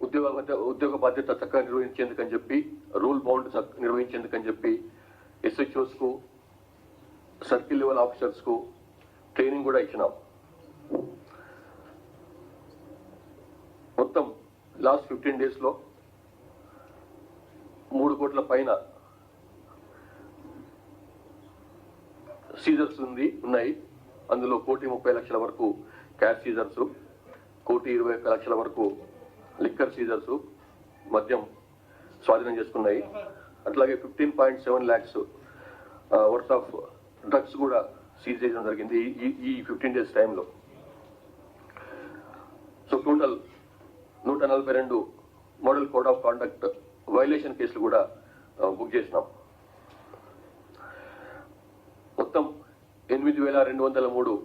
ఉద్యోగ బాధ్యత చక్కగా నిర్వహించేందుకని చెప్పి రూల్ బౌండ్ నిర్వహించేందుకని చెప్పి SHOస్కు సర్కిల్ లెవెల్ ఆఫీసర్స్కు ట్రైనింగ్ కూడా ఇచ్చినాం. మొత్తం లాస్ట్ 15 daysలో 3 కోట్ల పైన సీజర్స్ ఉన్నాయి. అందులో 1,30,00,000 వరకు క్యాష్ సీజర్స్, 1,21,00,000 వరకు లిక్కర్ సీజర్స్ మద్యం స్వాధీనం చేసుకున్నాయి. అట్లాగే 15.7 lakhs వర్త్ ఆఫ్ డ్రగ్స్ కూడా సీజ్ చేయడం జరిగింది ఈ 15 days టైంలో. So total 142 model code of conduct violation కేసులు కూడా బుక్ చేసినాం. మొత్తం 8,203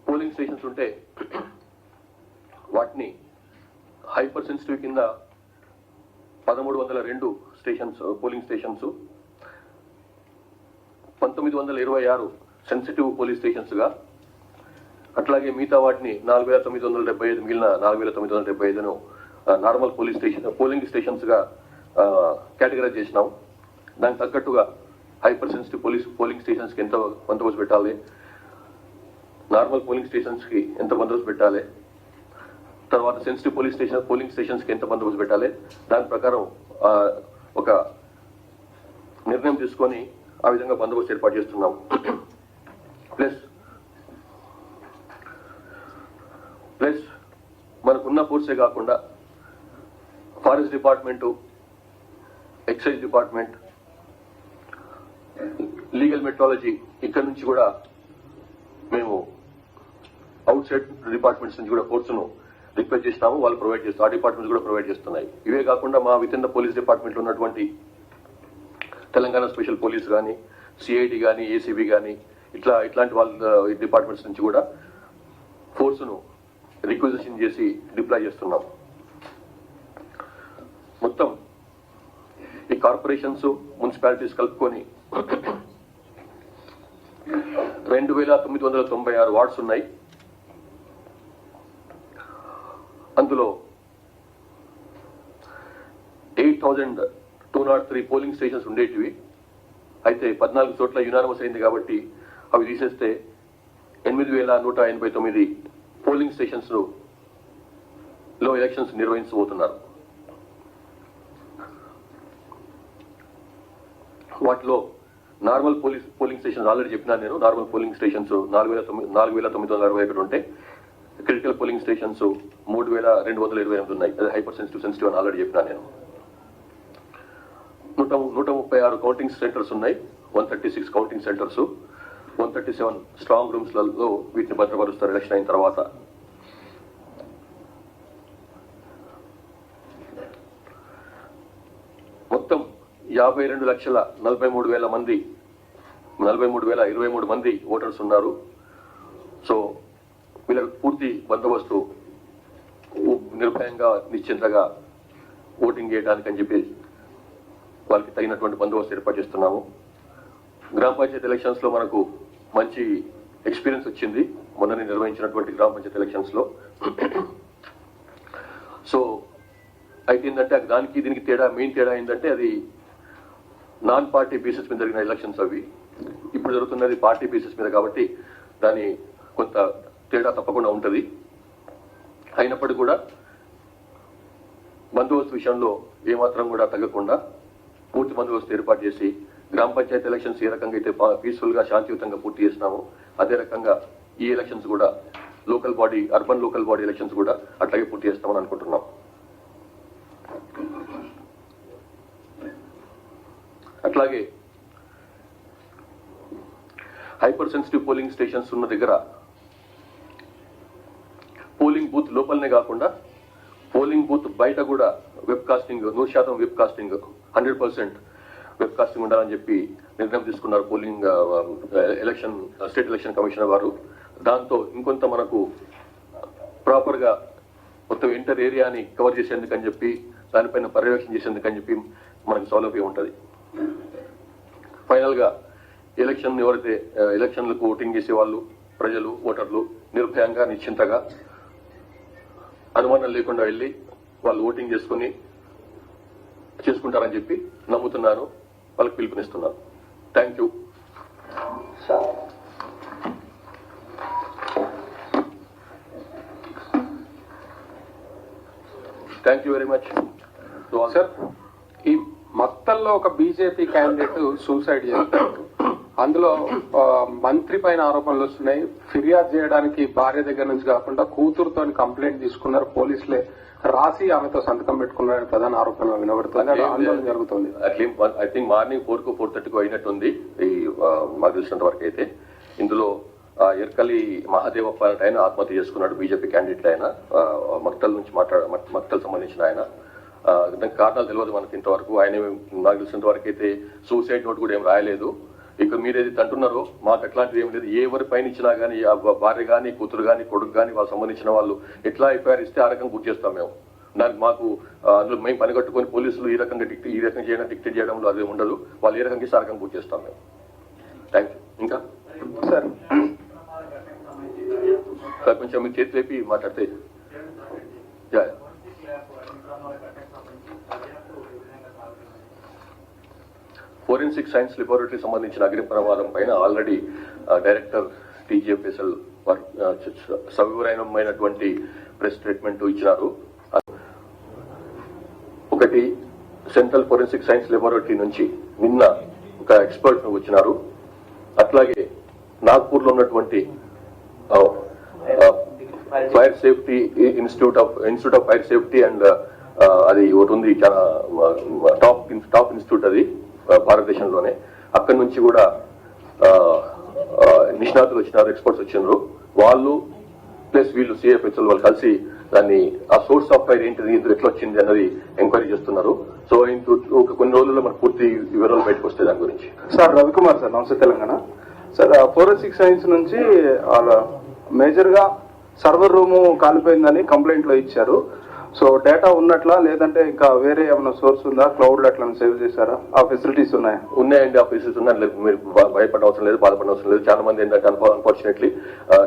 పోలింగ్ స్టేషన్స్ ఉంటే వాటిని హైపర్ సెన్సిటివ్ కింద 1,302 polling stations, 1,926 sensitive police stations గా, అట్లాగే మిగతా వాటిని 4,975 మిగిలిన 4,975ను నార్మల్ పోలింగ్ స్టేషన్స్ గా కేటగరైజ్ చేసినాం. దానికి తగ్గట్టుగా హైపర్ సెన్సిటివ్ పోలింగ్ స్టేషన్స్ కి ఎంత బందోబస్తు పెట్టాలి, నార్మల్ పోలింగ్ స్టేషన్స్ కి ఎంత బందోబస్తు పెట్టాలి, తర్వాత సెన్సిటివ్ పోలింగ్ స్టేషన్స్ కి ఎంత బందోబస్తు పెట్టాలి, దాని ప్రకారం ఒక నిర్ణయం తీసుకొని ఆ విధంగా బందోబస్తు ఏర్పాటు చేస్తున్నాం. ప్లస్ మనకున్న ఫోర్సే కాకుండా forest department, excise department, legal metrology ఇక్కడ నుంచి కూడా మేము అవుట్ సైడ్ డిపార్ట్మెంట్స్ నుంచి కూడా ఫోర్స్ను రిక్వెస్ట్ చేసినాము. వాళ్ళు ప్రొవైడ్ చేస్తారు, ఆ డిపార్ట్మెంట్స్ కూడా ప్రొవైడ్ చేస్తున్నాయి. ఇవే కాకుండా మా విత్ ఇన్ ద పోలీస్ డిపార్ట్మెంట్లో ఉన్నటువంటి తెలంగాణ స్పెషల్ పోలీస్ కానీ, CID కానీ, ACB కానీ ఇట్లాంటి వాళ్ళ డిపార్ట్మెంట్స్ నుంచి కూడా ఫోర్స్ను రిక్వెజిషన్ చేసి డిప్లాయ్ చేస్తున్నాం. మొత్తం ఈ కార్పొరేషన్స్, మున్సిపాలిటీస్ కలుపుకొని 2,996 వార్డ్స్ ఉన్నాయి. అందులో 8,203 పోలింగ్ స్టేషన్స్ ఉండేటివి. అయితే 14 చోట్ల యునానిమస్ అయింది కాబట్టి అవి తీసేస్తే 8,189 పోలింగ్ స్టేషన్స్ లో ఎలక్షన్స్ నిర్వహించబోతున్నారు. వాటిలో నార్మల్ పోలింగ్ స్టేషన్స్ ఆల్రెడీ చెప్పినాను నేను. నార్మల్ పోలింగ్ స్టేషన్స్ 4,961 ఉంటే క్రిటికల్ పోలింగ్ స్టేషన్స్ 3,228 ఉన్నాయి. అది హైపర్ సెన్సిటివ్ అని ఆల్రెడీ చెప్పినా నేను. 136 కౌంటింగ్ సెంటర్స్ ఉన్నాయి. 136 కౌంటింగ్ సెంటర్స్, 137 స్ట్రాంగ్ రూమ్స్లలో వీటిని భద్రపరుస్తారు ఎలక్షన్ అయిన తర్వాత. మొత్తం 52,43,023 మంది ఓటర్స్ ఉన్నారు. సో వీళ్ళకి పూర్తి బందోబస్తు నిర్భయంగా, నిశ్చింతగా ఓటింగ్ చేయడానికి అని చెప్పి వాళ్ళకి తగినటువంటి బందోబస్తు ఏర్పాటు చేస్తున్నాము. గ్రామ పంచాయతీ ఎలక్షన్స్ లో మనకు మంచి ఎక్స్పీరియన్స్ వచ్చింది మొన్ననే నిర్వహించినటువంటి గ్రామ పంచాయతీ ఎలక్షన్స్ లో. సో అయితే ఏంటంటే దానికి దీనికి మెయిన్ తేడా ఏంటంటే అది నాన్ పార్టీ బేసిస్ మీద జరిగిన ఎలక్షన్స్ అవి. ఇప్పుడు జరుగుతున్నది పార్టీ బేసిస్ మీద కాబట్టి దాని కొంత తేడా తప్పకుండా ఉంటుంది. అయినప్పటికీ కూడా బందోబస్తు విషయంలో ఏమాత్రం కూడా తగ్గకుండా పూర్తి బందోబస్తు ఏర్పాటు చేసి గ్రామ పంచాయతీ ఎలక్షన్స్ ఏ రకంగా అయితే పీస్ఫుల్ గా, శాంతియుతంగా పూర్తి చేసినామో అదే రకంగా ఈ ఎలక్షన్స్ కూడా అర్బన్ లోకల్ బాడీ ఎలక్షన్స్ కూడా అట్లాగే పూర్తి చేస్తామని అనుకుంటున్నాం. అట్లాగే హైపర్ సెన్సిటివ్ పోలింగ్ స్టేషన్స్ ఉన్న దగ్గర పోలింగ్ బూత్ లోపలనే కాకుండా పోలింగ్ బూత్ బయట కూడా web casting 100% web casting 100% web casting ఉండాలని చెప్పి నిర్ణయం తీసుకున్నారు స్టేట్ ఎలక్షన్ కమిషనర్ వారు. దాంతో ఇంకొంత మనకు ప్రాపర్ గా మొత్తం ఇంటర్ ఏరియాని కవర్ చేసేందుకని చెప్పి, దానిపైన పర్యవేక్షణ చేసేందుకని చెప్పి మనకు సౌలభ్యం ఉంటుంది. ఫైనల్ గా ఎవరైతే ఎలక్షన్లకు ఓటింగ్ చేసే వాళ్ళు, ప్రజలు ఓటర్లు నిర్భయంగా నిశ్చింతగా అనుమానం లేకుండా వెళ్లి వాళ్ళు ఓటింగ్ చేసుకుంటారని చెప్పి నమ్ముతున్నాను. వాళ్ళకి పిలుపునిస్తున్నాను. Thank you. Thank you very much. Sir, ఈ మక్తల్లో ఒక బీజేపీ క్యాండిడేట్ సూసైడ్ చేస్తారు. అందులో మంత్రి పైన ఆరోపణలు వస్తున్నాయి. ఫిర్యాదు చేయడానికి భార్య దగ్గర నుంచి కాకుండా కూతురుతో కంప్లైంట్ తీసుకున్నారు. పోలీసులే రాసి ఆమెతో సంతకం పెట్టుకున్నారని ప్రధాన ఆరోపణ వినబడుతుంది. ఆందోళన జరుగుతుంది. ఐ థింక్ మార్నింగ్ 4 to 4:30 అయినట్టుంది ఈ మాకు తెలిసినంత వరకు అయితే. ఇందులో ఎర్కలి మహాదేవప్ప ఆయన ఆత్మహత్య చేసుకున్నాడు. బీజేపీ క్యాండిడేట్ ఆయన మక్తల్ నుంచి మక్తల్ సంబంధించిన ఆయన. దానికి కారణాలు తెలియదు మనకి ఇంతవరకు. ఆయన నాకు తెలిసినంత వరకు అయితే సూసైడ్ నోట్ కూడా ఏం రాయలేదు. ఇక మీరు ఏదైతే అంటున్నారో మాకు అట్లాంటిది ఏం లేదు. ఎవరి పైన ఇచ్చినా కానీ భార్య కానీ కూతురు కానీ కొడుకు కానీ వాళ్ళకి సంబంధించిన వాళ్ళు ఎట్లా ఎఫ్ఐఆర్ ఇస్తే ఆ రకంగా గుర్తు చేస్తాం మేము. దానికి మాకు అందులో మేము పని కట్టుకొని పోలీసులు ఈ రకంగా చేయడం డిక్టేట్ చేయడంలో అదే ఉండదు. వాళ్ళు ఏ రకంగా ఇస్తే ఆ రకంగా గుర్తు చేస్తాం మేము. Thank you. ఇంకా సార్ కొంచెం మీరు చేతి లేపి మాట్లాడితే ఫోరెన్సిక్ సైన్స్ లెబొరేటరీ సంబంధించిన అగ్ని ప్రమాదం పైన ఆల్రెడీ డైరెక్టర్ టీజీఎఫ్ఎస్ఎల్ సవివరమైనటువంటి ప్రెస్ స్టేట్మెంట్ ఇచ్చినారు. ఒకటి, సెంట్రల్ ఫోరెన్సిక్ సైన్స్ లెబొరేటరీ నుంచి నిన్న ఒక ఎక్స్పర్ట్ వచ్చినారు. అట్లాగే నాగ్పూర్ లో ఉన్నటువంటి fire safety institute of fire safety and అది ఒకటి ఉంది, చాలా టాప్ ఇన్స్టిట్యూట్ అది భారతదేశంలోనే. అక్కడి నుంచి కూడా నిష్ణాతులు వచ్చినారు, ఎక్స్పర్ట్స్ వచ్చినారు. వాళ్ళు ప్లస్ వీళ్ళు సిఎఫ్హెచ్ఎల్ వాళ్ళు కలిసి దాన్ని ఆ సోర్స్ ఆఫ్ ఫైర్ ఏంటిది, ఇందులో ఎట్లా వచ్చింది అన్నది ఎంక్వైరీ చేస్తున్నారు. సో కొన్ని రోజుల్లో మనకు పూర్తి వివరాలు బయటకు వస్తాయి దాని గురించి. సార్ రవికుమార్ సార్, నమస్తే తెలంగాణ. సార్ ఫోరెన్సిక్ సైన్స్ నుంచి మేజర్ గా సర్వర్ రూమ్ కాలిపోయిందని కంప్లైంట్ లో ఇచ్చారు. సో డేటా ఉన్నట్లా, లేదంటే ఇంకా వేరే ఏమైనా సోర్స్ ఉందా? క్లౌడ్ లో అట్లా సేవ్ చేశారా? ఆ ఫెసిలిటీస్ ఉన్నాయా? ఉన్నాయండి, ఆ ఫెసిలిటీస్ ఉన్నాయి. మీరు భయపడ అవసరం లేదు, బాధపడ అవసరం లేదు. చాలా మంది ఏంటంటే అన్ఫార్చునేట్లీ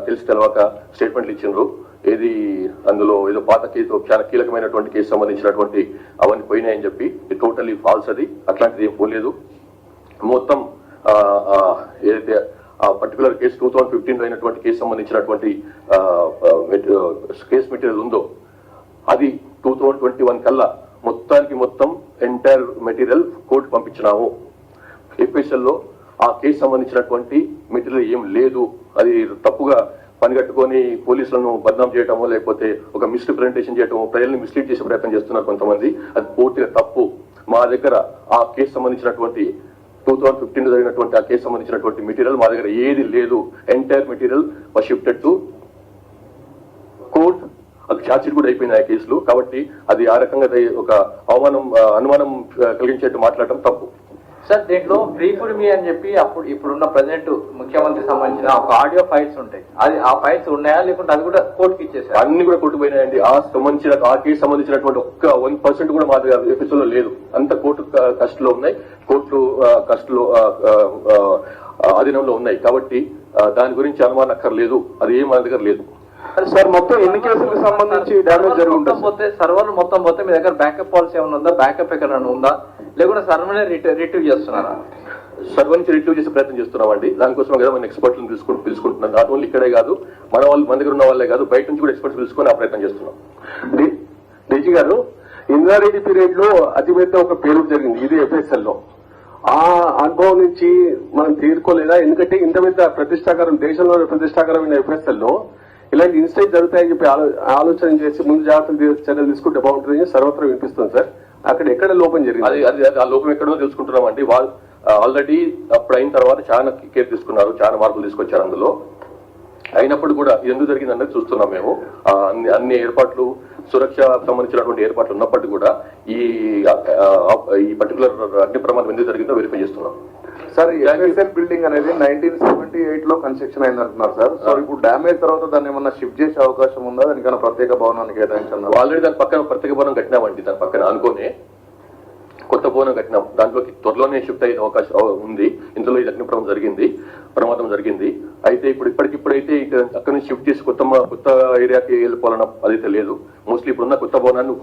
తెలిసి తెలవక స్టేట్మెంట్లు ఇచ్చిండ్రు. ఏది అందులో ఏదో పాత కేసు, చాలా కీలకమైనటువంటి కేసు సంబంధించినటువంటి అవన్నీ పోయినాయని చెప్పి. ఇది టోటల్లీ ఫాల్స్. అది అట్లాంటిది ఏం పోలేదు. మొత్తం ఏదైతే ఆ పర్టికులర్ కేసు 2015 అయినటువంటి కేసు సంబంధించినటువంటి కేసు మెటీరియల్ ఉందో అది 2021 కల్లా మొత్తం ఎంటైర్ మెటీరియల్ కోర్టు పంపించినాము. ఎఫ్ఎస్ఎల్ లో ఆ కేసు సంబంధించినటువంటి మెటీరియల్ ఏం లేదు. అది తప్పుగా పనిగట్టుకొని పోలీసులను బద్నాం చేయటమో లేకపోతే ఒక మిస్రిప్రజెంటేషన్ చేయటమో, ప్రజల్ని మిస్లీడ్ చేసే ప్రయత్నం చేస్తున్నారు కొంతమంది. అది పూర్తిగా తప్పు. మా దగ్గర ఆ కేసు సంబంధించినటువంటి 2015 జరిగినటువంటి ఆ కేసు సంబంధించినటువంటి మెటీరియల్ మా దగ్గర ఏది లేదు. Entire material was shifted to court. అది ఛార్జ్షీట్ కూడా అయిపోయింది ఆ కేసులు. కాబట్టి అది ఆ రకంగా ఒక అనుమానం కలిగించేట్టు మాట్లాడటం తప్పు. సార్, దీంట్లో బ్రీఫ్డ్ మీ అని చెప్పి ఇప్పుడున్న ప్రెసిడెంట్ ముఖ్యమంత్రికి సంబంధించిన ఒక ఆడియో ఫైల్స్ ఉంటాయి. అది ఆ ఫైల్స్ ఉన్నాయా, లేకుంటే అది కూడా కోర్టుకి ఇచ్చేసారు? అన్ని కూడా కోర్టు పోయినాయండి. ఆ కేసు సంబంధించినటువంటి ఒక్క 1% కూడా మా ఎఫ్ఎస్ఎల్ లో లేదు. అంత కోర్టు కస్టడీలో ఉన్నాయి, కోర్టు కస్టడీలో అధీనంలో ఉన్నాయి. కాబట్టి దాని గురించి అనుమానం అక్కర్లేదు. అది ఏం మన దగ్గర లేదు. సార్ మొత్తం ఎన్ని కేసులకు సంబంధించి డ్యామేజ్ జరుగుతుంది? సర్వర్లు మొత్తం పోతే మీ దగ్గర బ్యాకప్ పాలసీ ఏమైనా ఉందా? బ్యాకప్ ఎక్కడైనా ఉందా? లేకుంటే సర్వర్నే రిట్రీవ్ చేస్తున్నారా? సర్వర్ నుంచి రిట్రీవ్ చేసే ప్రయత్నం చేస్తున్నామండి. దానికోసం కదా మన ఎక్స్పర్ట్లను పిలుచుకుంటున్నాం. నాట్ ఓన్లీ ఇక్కడే కాదు, మన దగ్గర ఉన్న వాళ్ళే కాదు, బయట నుంచి కూడా ఎక్స్పర్ట్స్ పిలుచుకొని ఆ ప్రయత్నం చేస్తున్నాం. డీజీ గారు, ఇంద్రారెడ్డి పీరియడ్ లో అతిపెద్ద ఒక పేరు జరిగింది ఇది ఎఫ్ఎస్ఎల్ లో. ఆ అనుభవం నుంచి మనం తీరుకోలేదా? ఎందుకంటే ఇంత పెద్ద ప్రతిష్టాకరం, దేశంలో ప్రతిష్టాకరమైన ఎఫ్ఎస్ఎల్ లో ఇలాంటి ఇన్సిడెంట్ జరుగుతాయని చెప్పి ఆలోచన చేసి ముందు జాగ్రత్తలు చర్యలు తీసుకుంటే బాగుంటుందని సర్వత్రా వినిపిస్తుంది సార్. అక్కడ ఎక్కడ లోపం జరిగింది? అది ఆ లోపం ఎక్కడో తెలుసుకుంటున్నామండి. వాళ్ళు ఆల్రెడీ అప్పుడు అయిన తర్వాత చాలా కేర్ తీసుకున్నారు, చాలా మార్పులు తీసుకొచ్చారు అందులో. అయినప్పుడు కూడా ఎందుకు జరిగిందన్నది చూస్తున్నాం మేము. అన్ని ఏర్పాట్లు, సురక్ష సంబంధించినటువంటి ఏర్పాట్లు ఉన్నప్పటికీ కూడా ఈ పర్టికులర్ అగ్ని ప్రమాదం ఎందుకు జరిగిందో వెరిఫై చేస్తున్నాం. సార్, ఎఫ్ఎస్ఎల్ బిల్డింగ్ అనేది 1978 లో కన్స్ట్రక్షన్ అయింది అంటున్నారు సార్. సో ఇప్పుడు డ్యామేజ్ తర్వాత దాన్ని ఏమన్నా షిఫ్ట్ చేసే అవకాశం ఉందా? దానికన్నా ప్రత్యేక భవనానికి కేటాయించారు? ఆల్రెడీ దాని పక్కన ప్రత్యేక భవనం కట్టినామండి. దాని పక్కన అనుకోనే కొత్త భవనం కట్టినాం, దాంట్లోకి త్వరలోనే షిఫ్ట్ అయ్యే అవకాశం ఉంది. ఇందులో ఇది ప్రమాదం జరిగింది. అయితే ఇప్పటికిప్పుడైతే అక్కడి నుంచి షిఫ్ట్ చేసి కొత్త ఏరియాకి వెళ్ళిపోవాలన్న అదైతే లేదు. మోస్ట్లీ ఇప్పుడున్న కొత్త భవనాన్ని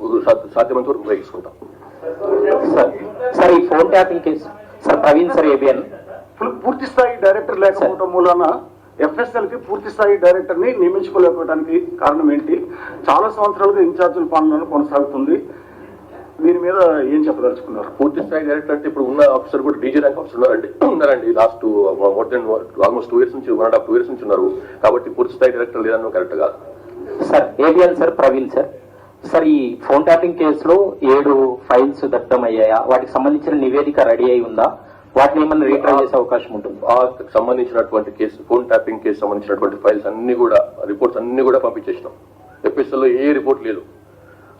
సాధ్యమైనంత వరకు ఉపయోగిస్తుంటాం. సార్ ఈ phone tapping case sir Praveen sir ABN పూర్తి స్థాయి డైరెక్టర్ లేకపోవడం మూలన ఎఫ్ఎస్ఎల్ కి పూర్తి స్థాయి డైరెక్టర్ ని నియమించుకోలేకపోవడానికి కారణం ఏంటి? చాలా సంవత్సరాలుగా ఇన్ఛార్జీల పాలన కొనసాగుతుంది. దీని మీద ఏం చెప్పదలుచుకున్నారు? పూర్తి స్థాయి డైరెక్టర్ అంటే ఇప్పుడు ఉన్న ఆఫీసర్ కూడా డీజీ ర్యాంక్ ఆఫీసర్ ఉన్నారండి. Last more than almost 2 years నుంచి 1.5 years నుంచి ఉన్నారు. కాబట్టి పూర్తి స్థాయి డైరెక్టర్ లేదన్న కరెక్ట్ కాదు. Sir ABN sir Praveen sir sir ఈ ఫోన్ ట్యాపింగ్ కేసులో 7 ఫైల్స్ దగ్ధమయ్యాయా? వాటికి సంబంధించిన నివేదిక రెడీ అయి ఉందా? వాటిని ఏమన్నా రీట్రై చేసే అవకాశం ఉంటుంది? ఆ సంబంధించినటువంటి కేసు, ఫోన్ ట్యాపింగ్ కేసు సంబంధించినటువంటి ఫైల్స్ అన్ని కూడా, రిపోర్ట్స్ అన్ని కూడా పంపించేసినాం. ఎఫ్ఎస్ఎల్ లో ఏ రిపోర్ట్ లేదు.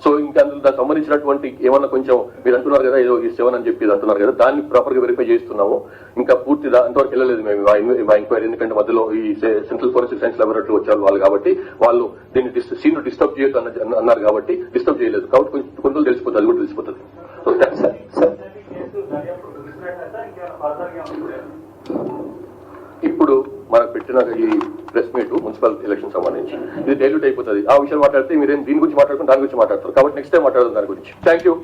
సో ఇంకా అందులో దానికి సంబంధించినటువంటి ఏమన్నా కొంచెం మీరు అంటున్నారు కదా, ఏదో ఈ 7 అని చెప్పి అంటున్నారు కదా, దాన్ని ప్రాపర్ గా వెరిఫై చేస్తున్నాము. ఇంకా పూర్తి అంతవరకు వెళ్ళలేదు మేము మా ఎంక్వైరీ. ఎందుకంటే మధ్యలో ఈ సెంట్రల్ ఫోరెన్సిక్ సైన్స్ లాబొరేటరీ వచ్చారు వాళ్ళు, కాబట్టి వాళ్ళు దీన్ని సీన్ డిస్టర్బ్ చేయొద్దు అన్నారు కాబట్టి డిస్టర్బ్ చేయలేదు. కాబట్టి కొంచెం తెలిసిపోతుంది, అది కూడా తెలిసిపోతుంది. ఇప్పుడు మనకు పెట్టిన ఈ ప్రెస్ మీట్ మున్సిపల్ ఎలక్షన్ సంబంధించి ఇది డైల్యూట్ అయిపోతుంది. ఆ విషయం మాట్లాడితే మీరేం దీని గురించి మాట్లాడుకుని దాని గురించి మాట్లాడతారు. కాబట్టి నెక్స్ట్ టైం మాట్లాడదాం దాని గురించి. Thank you.